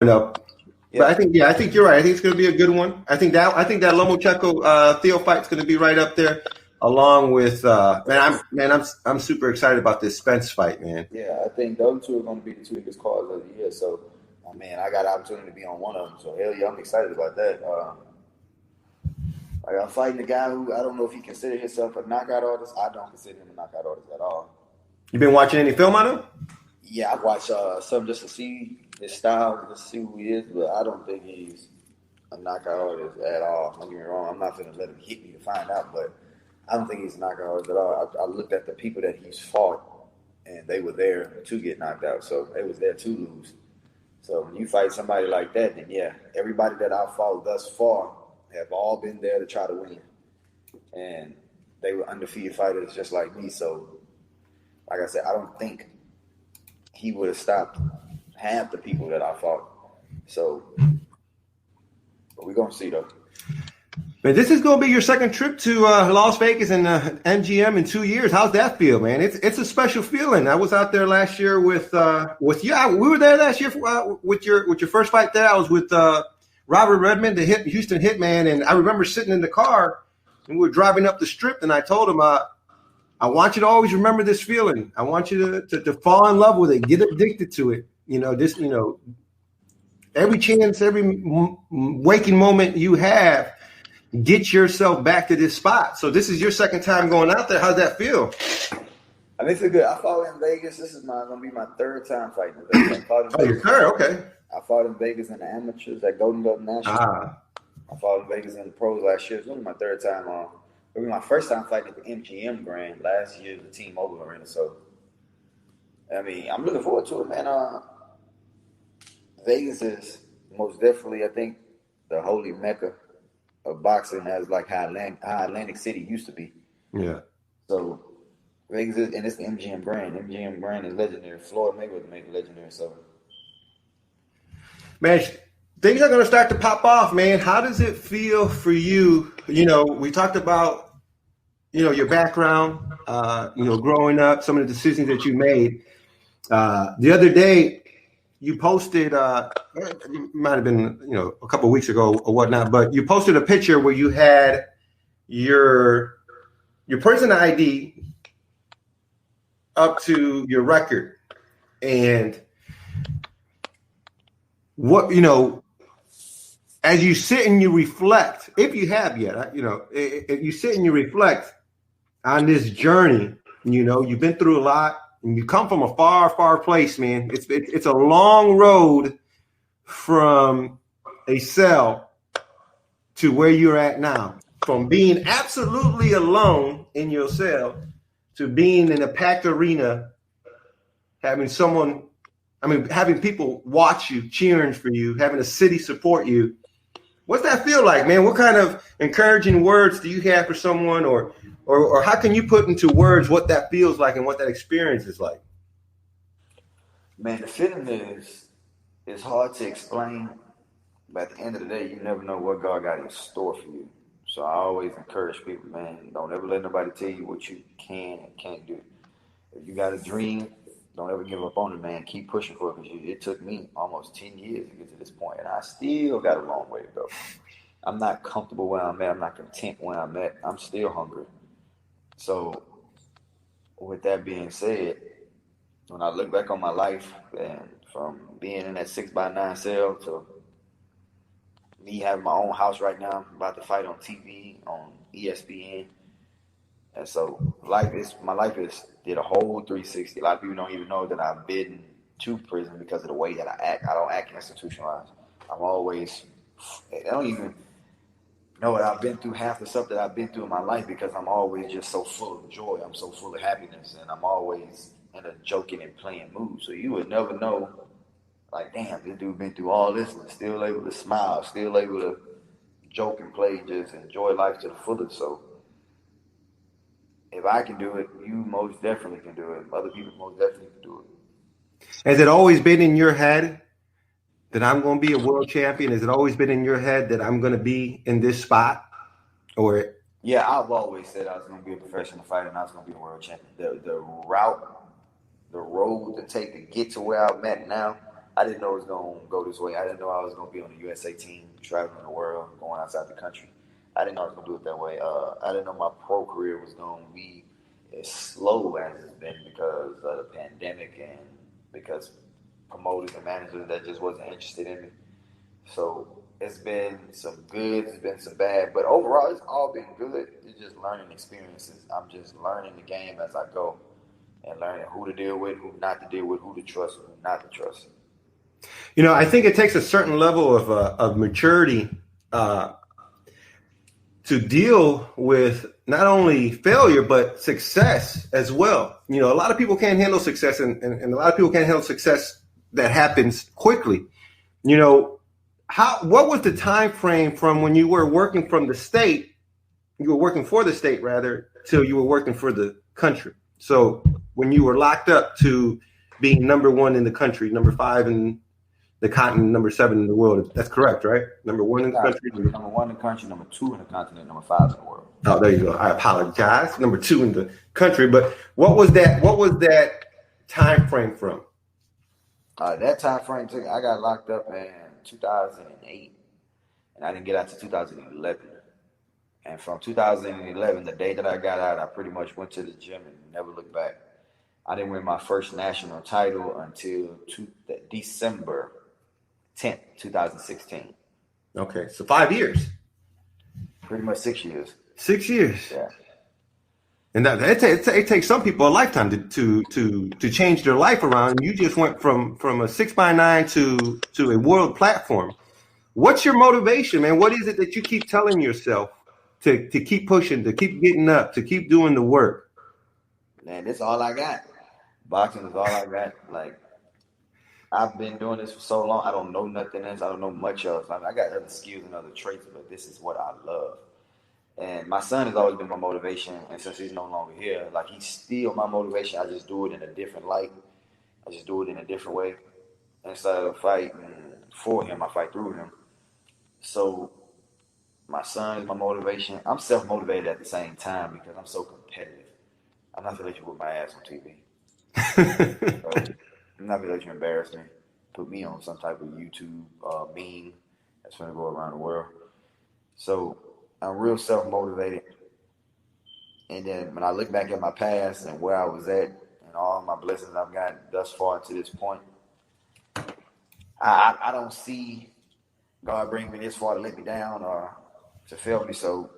up. Yeah. But I think you're right. I think it's going to be a good one. I think that Lomachenko Theo fight is going to be right up there, along with I'm super excited about this Spence fight, man. Yeah, I think those two are going to be the two biggest cards of the year. So, man, I got an opportunity to be on one of them. So, hell yeah, I'm excited about that. I'm fighting a guy who I don't know if he considers himself a knockout artist. I don't consider him a knockout artist at all. You been watching any film on him? Yeah, I watched some just to see his style, just to see who he is, but I don't think he's a knockout artist at all. Don't get me wrong. I'm not going to let him hit me to find out, but I don't think he's a knockout artist at all. I looked at the people that he's fought, and they were there to get knocked out, so they was there to lose. So when you fight somebody like that, then yeah, everybody that I've fought thus far have all been there to try to win. And they were undefeated fighters just like me. So, like I said, I don't think he would have stopped half the people that I fought. So, but we're going to see, though. Man, this is going to be your second trip to Las Vegas and MGM in 2 years. How's that feel, man? It's a special feeling. I was out there last year with you. We were there last year with your first fight there. I was with Robert Redmond, the Houston Hitman, and I remember sitting in the car and we were driving up the strip, and I told him, I want you to always remember this feeling. I want you to fall in love with it, get addicted to it. Every chance, every waking moment you have, get yourself back to this spot. So this is your second time going out there. How's that feel? I mean, it's good. I fought in Vegas. This is going to be my third time fighting in Vegas. Your third? Okay. I fought in Vegas in the amateurs at Golden Belt National. I fought in Vegas in the pros last year. It's only my third time on. It was my first time fighting at the MGM Grand last year, the T-Mobile Arena. So, I mean, I'm looking forward to it, man. Vegas is most definitely, I think, the holy mecca of boxing, as like how Atlantic City used to be. Yeah. So, Vegas is, and it's the MGM Grand. MGM Grand is legendary. Floyd Mayweather made it legendary. So, man, things are going to start to pop off, man. How does it feel for you? We talked about, your background, growing up, some of the decisions that you made. The other day, you posted, it might have been, a couple of weeks ago or whatnot, but you posted a picture where you had your person ID up to your record. And what, as you sit and you reflect, if you have yet, if you sit and you reflect on this journey, you've been through a lot and you come from a far, far place, man. It's a long road from a cell to where you're at now, from being absolutely alone in your cell to being in a packed arena, having people watch you, cheering for you, having a city support you. What's that feel like, man? What kind of encouraging words do you have for someone, or how can you put into words what that feels like and what that experience is like? Man, the feeling is hard to explain, but at the end of the day, you never know what God got in store for you. So I always encourage people, man, don't ever let nobody tell you what you can and can't do. If you got a dream, don't ever give up on it, man. Keep pushing for it, because it took me almost 10 years to get to this point, and I still got a long way to go. I'm not comfortable where I'm at. I'm not content where I'm at. I'm still hungry. So with that being said, when I look back on my life, and from being in that 6x9 cell to me having my own house right now, I'm about to fight on TV, on ESPN. And so my life did a whole 360. A lot of people don't even know that I've been to prison because of the way that I act. I don't act institutionalized. They don't even know that I've been through half the stuff that I've been through in my life, because I'm always just so full of joy. I'm so full of happiness, and I'm always in a joking and playing mood. So you would never know, like, damn, this dude been through all this and still able to smile, still able to joke and play, just enjoy life to the fullest. So if I can do it, you most definitely can do it. Other people most definitely can do it. Has it always been in your head that I'm going to be a world champion? Has it always been in your head that I'm going to be in this spot? Or yeah, I've always said I was going to be a professional fighter and I was going to be a world champion. The road to take to get to where I'm at now, I didn't know it was gonna go this way. I didn't know I was gonna be on the USA team, traveling the world, going outside the country. I didn't know I was gonna do it that way. I didn't know my pro career was gonna be as slow as it's been because of the pandemic and because promoters and managers that just wasn't interested in me. So it's been some good, it's been some bad, but overall it's all been good. It's just learning experiences. I'm just learning the game as I go and learning who to deal with, who not to deal with, who to trust, who not to trust. I think it takes a certain level of maturity to deal with not only failure but success as well. A lot of people can't handle success, and a lot of people can't handle success that happens quickly. What was the time frame from when you were working from the state, you were working for the state rather, till you were working for the country? So when you were locked up to being number 1 in the country, number 5 in the continent, number 7 in the world. That's correct, right? Number 1 in the country. Number 1 in the country, number 2 in the continent, number 5 in the world. Oh, there you go. I apologize. Number 2 in the country. But what was that time frame from? That time frame, I got locked up in 2008, and I didn't get out to 2011. And from 2011, the day that I got out, I pretty much went to the gym and never looked back. I didn't win my first national title until December 10th, 2016. Okay, so 5 years. Pretty much 6 years. 6 years. Yeah. And it takes some people a lifetime to change their life around. You just went from a 6x9 to a world platform. What's your motivation, man? What is it that you keep telling yourself to keep pushing, to keep getting up, to keep doing the work? Man, that's all I got. Boxing is all I got. Like, I've been doing this for so long. I don't know nothing else. I don't know much else. I got other skills and other traits, but this is what I love. And my son has always been my motivation. And since he's no longer here, like, he's still my motivation. I just do it in a different light. I just do it in a different way. Instead of fighting for him, I fight through him. So my son is my motivation. I'm self-motivated at the same time because I'm so competitive. I'm not going to let you whip my ass on TV. So, I'm not going to let you embarrass me. Put me on some type of YouTube meme that's going to go around the world. So I'm real self-motivated. And then when I look back at my past and where I was at and all my blessings I've got thus far to this point, I don't see God bring me this far to let me down or to fail me. So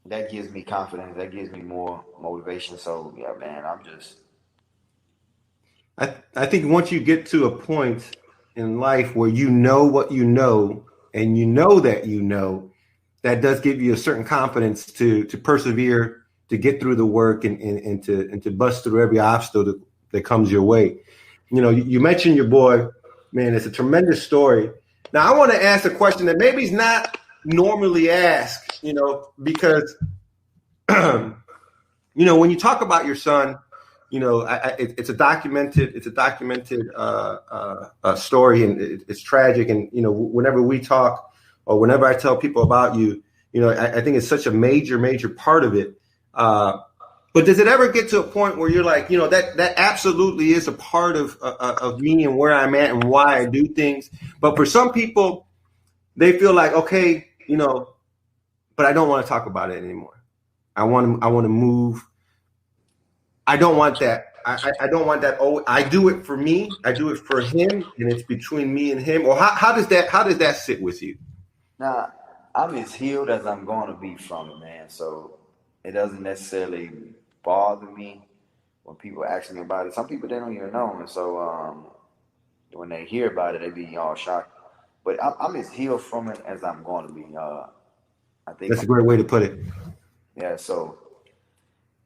that gives me confidence. That gives me more motivation. So, yeah, man, I'm just... I think once you get to a point in life where you know what you know, and you know, that does give you a certain confidence to persevere, to get through the work and to bust through every obstacle that comes your way. You mentioned your boy, man, it's a tremendous story. Now, I want to ask a question that maybe is not normally asked, because, when you talk about your son, it's a documented story, and it's tragic. And, whenever we talk or whenever I tell people about you, I think it's such a major part of it. But does it ever get to a point where you're like, that absolutely is a part of me and where I'm at and why I do things. But for some people, they feel like, okay, but I don't want to talk about it anymore. I want to move. I don't want that. I don't want that. Oh, I do it for me. I do it for him, and it's between me and him. Or how does that sit with you? Nah, I'm as healed as I'm going to be from it, man. So it doesn't necessarily bother me when people ask me about it. Some people, they don't even know, and so when they hear about it, they be all shocked. But I'm as healed from it as I'm going to be. I think that's a great way to put it. Yeah. So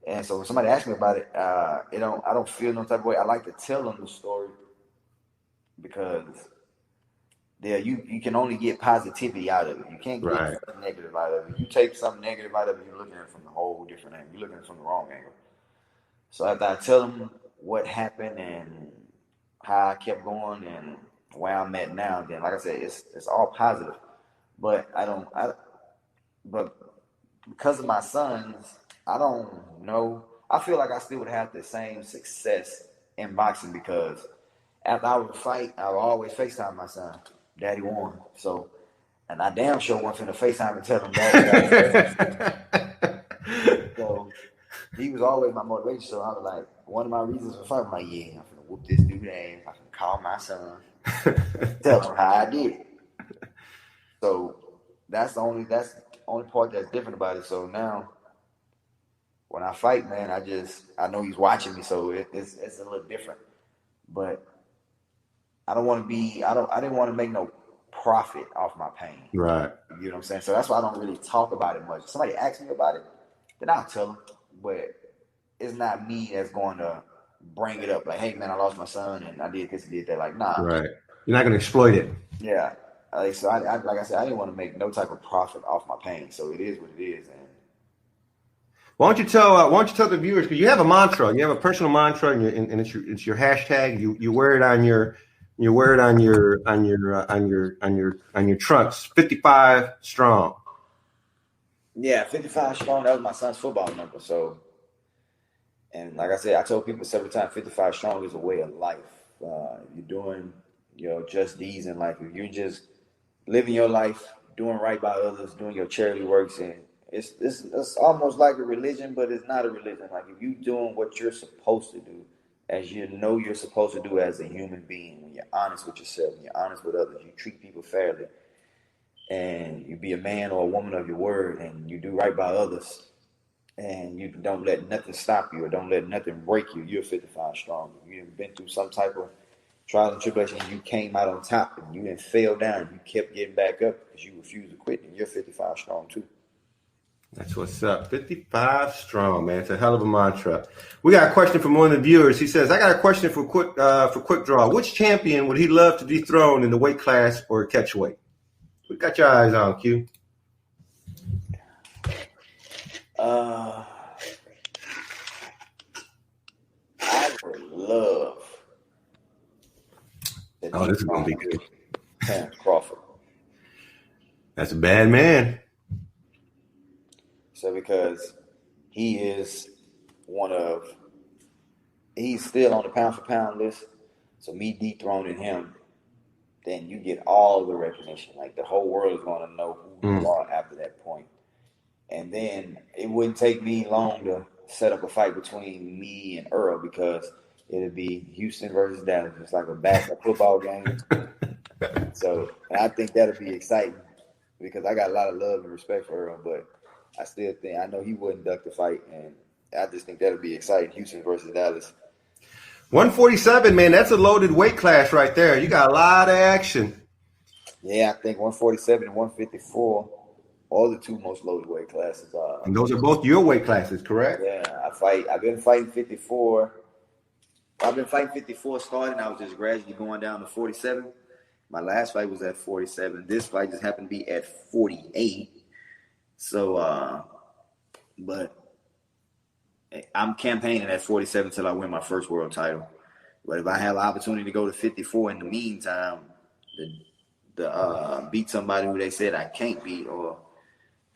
when somebody asks me about it, I don't feel no type of way. I like to tell them the story because you can only get positivity out of it. You can't get something negative out of it. You take something negative out of it, you're looking at it from a whole different angle. You're looking at it from the wrong angle. So after I tell them what happened and how I kept going and where I'm at now, then like I said, it's all positive. But but because of my sons, I don't know. I feel like I still would have the same success in boxing because after I would fight, I would always FaceTime my son. Daddy won. So, and I damn sure wasn't finna FaceTime and tell him that. So he was always my motivation. So I was like, one of my reasons for fighting, I'm like, yeah, I'm finna whoop this dude ass. I can call my son, tell him how I did it. So that's the only part that's different about it. So now, when I fight, man, I know he's watching me, so it's a little different. But I don't want to be. I didn't want to make no profit off my pain. Right. You know what I'm saying? So that's why I don't really talk about it much. If somebody asks me about it, then I'll tell them. But it's not me that's going to bring it up. Like, hey, man, I lost my son and I did this and did that. Like, nah. Right. You're not going to exploit it. Yeah. So I like I said, I didn't want to make no type of profit off my pain. So it is what it is. And why don't you tell the viewers, because you have a mantra, you have a personal mantra, and it's your hashtag. You wear it on your trunks. 55 strong. Yeah, 55 strong. That was my son's football number. So, and like I said, I told people several times, 55 strong is a way of life. You're doing, just these in life. If you're just living your life, doing right by others, doing your charity works, and it's almost like a religion, but it's not a religion. Like if you're doing what you're supposed to do, as you know you're supposed to do as a human being, when you're honest with yourself, when you're honest with others, you treat people fairly, and you be a man or a woman of your word, and you do right by others, and you don't let nothing stop you or don't let nothing break you, you're 55 strong. You've been through some type of trial and tribulation, and you came out on top, and you didn't fail down, you kept getting back up because you refused to quit, and you're 55 strong too. That's what's up. 55 strong, man. It's a hell of a mantra. We got a question from one of the viewers. He says, I got a question for Quick Draw. Which champion would he love to dethrone in the weight class or catch weight? We got your eyes on, Q. I would love. Oh, this is going to be good. Terrence Crawford. That's a bad man. So because he's still on the pound for pound list. So me dethroning him, then you get all the recognition. Like the whole world is going to know who you are after that point. And then it wouldn't take me long to set up a fight between me and Earl because it'd be Houston versus Dallas. It's like a football game. So and I think that'll be exciting because I got a lot of love and respect for Earl, but I know he wouldn't duck the fight, and I just think that'll be exciting. Houston versus Dallas. 147, man, that's a loaded weight class right there. You got a lot of action. Yeah, I think 147 and 154 are the two most loaded weight classes. And those are both your weight classes, correct? Yeah, I've been fighting 54. I've been fighting 54 starting. I was just gradually going down to 47. My last fight was at 47. This fight just happened to be at 48. So, but I'm campaigning at 47 until I win my first world title. But if I have an opportunity to go to 54 in the meantime, to beat somebody who they said I can't beat or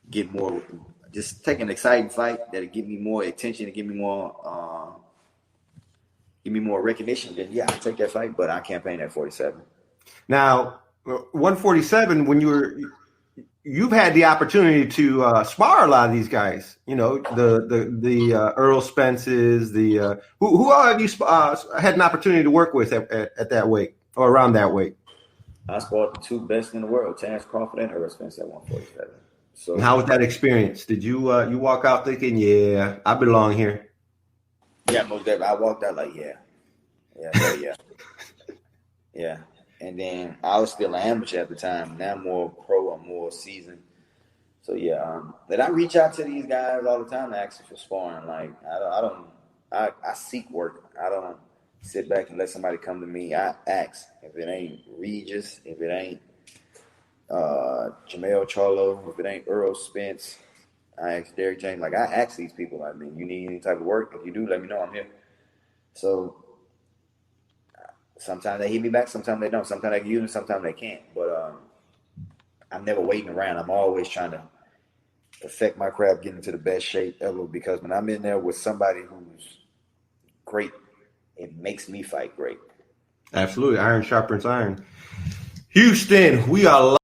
get more, just take an exciting fight that'll give me more attention and give me more recognition, then yeah, I'll take that fight, but I campaign at 47. Now, 147, when you've had the opportunity to spar a lot of these guys, the Earl Spences, who all have you had an opportunity to work with at that weight or around that weight? I sparred the two best in the world, Terrence Crawford and Earl Spence at 147. So, and how was that experience? Did you you walk out thinking, yeah, I belong here? Yeah, most definitely. I walked out like, yeah. Yeah. And then I was still an amateur at the time. Now I'm more pro, I'm more seasoned. So yeah, but I reach out to these guys all the time to ask for sparring. Like I seek work. I don't sit back and let somebody come to me. I ask. If it ain't Regis, if it ain't Jamel Charlo, if it ain't Earl Spence, I ask Derek James. Like I ask these people. I mean, you need any type of work? If you do, let me know. I'm here. So sometimes they hit me back, sometimes they don't. Sometimes they can use them, sometimes they can't. But I'm never waiting around. I'm always trying to perfect my craft, get into the best shape ever. Because when I'm in there with somebody who's great, it makes me fight great. Absolutely. Iron sharpens iron. Houston, we are